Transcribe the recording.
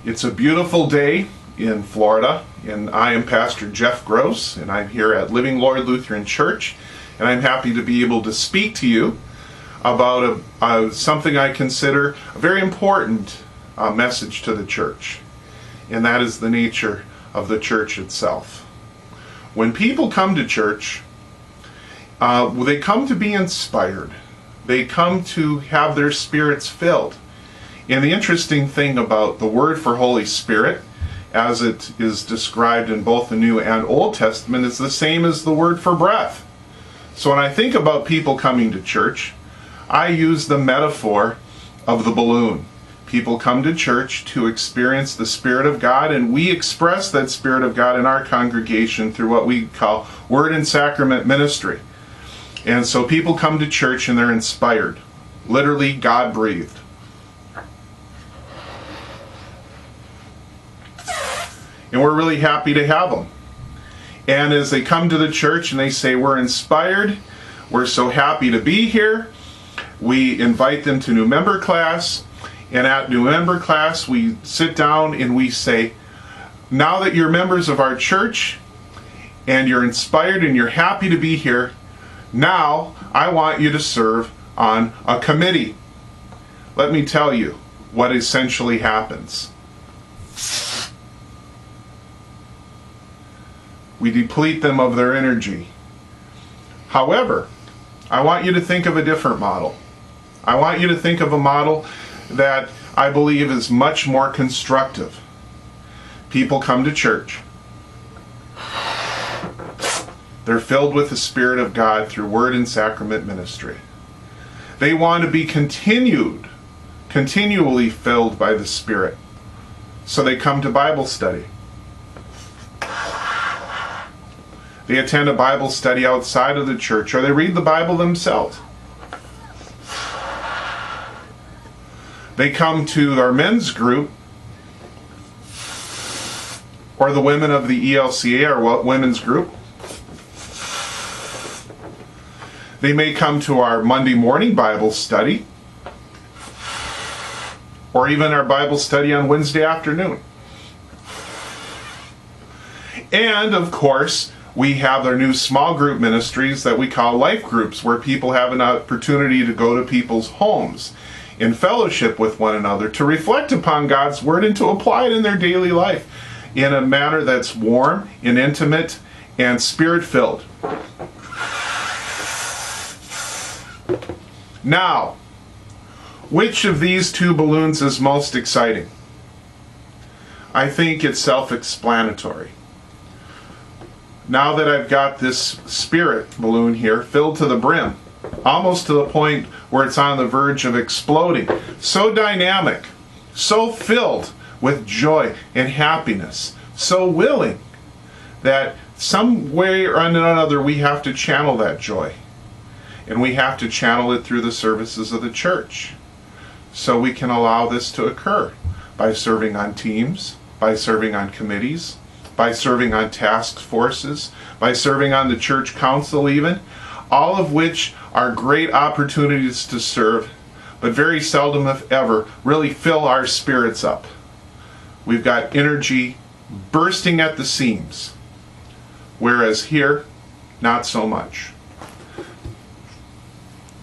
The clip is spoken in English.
It's a beautiful day in Florida, and I am Pastor Jeff Gross, and I'm here at Living Lord Lutheran Church, and I'm happy to be able to speak to you about something I consider a very important message to the church, and that is the nature of the church itself. When people come to church, they come to be inspired. They come to have their spirits filled. And the interesting thing about the word for Holy Spirit, as it is described in both the New and Old Testament, is the same as the word for breath. So when I think about people coming to church, I use the metaphor of the balloon. People come to church to experience the Spirit of God, and we express that Spirit of God in our congregation through what we call Word and Sacrament ministry. And so people come to church and they're inspired, literally God-breathed. And we're really happy to have them. And as they come to the church and they say, we're inspired, we're so happy to be here, we invite them to new member class. And at new member class, we sit down and we say, now that you're members of our church and you're inspired and you're happy to be here, now I want you to serve on a committee. Let me tell you what essentially happens. We deplete them of their energy. However, I want you to think of a different model. I want you to think of a model that I believe is much more constructive. People come to church. They're filled with the Spirit of God through Word and Sacrament ministry. They want to be continually filled by the Spirit. So they come to Bible study. They attend a Bible study outside of the church, or they read the Bible themselves. They come to our men's group, or the women of the ELCA, or women's group. They may come to our Monday morning Bible study, or even our Bible study on Wednesday afternoon. And of course, we have our new small group ministries that we call life groups, where people have an opportunity to go to people's homes in fellowship with one another, to reflect upon God's Word and to apply it in their daily life in a manner that's warm and intimate and Spirit-filled. Now, which of these two balloons is most exciting? I think it's self-explanatory. Now that I've got this spirit balloon here filled to the brim, almost to the point where it's on the verge of exploding, so dynamic, so filled with joy and happiness, so willing that some way or another we have to channel that joy. And we have to channel it through the services of the church. So we can allow this to occur by serving on teams, by serving on committees, by serving on task forces, by serving on the church council even, all of which are great opportunities to serve, but very seldom, if ever, really fill our spirits up. We've got energy bursting at the seams, whereas here, not so much.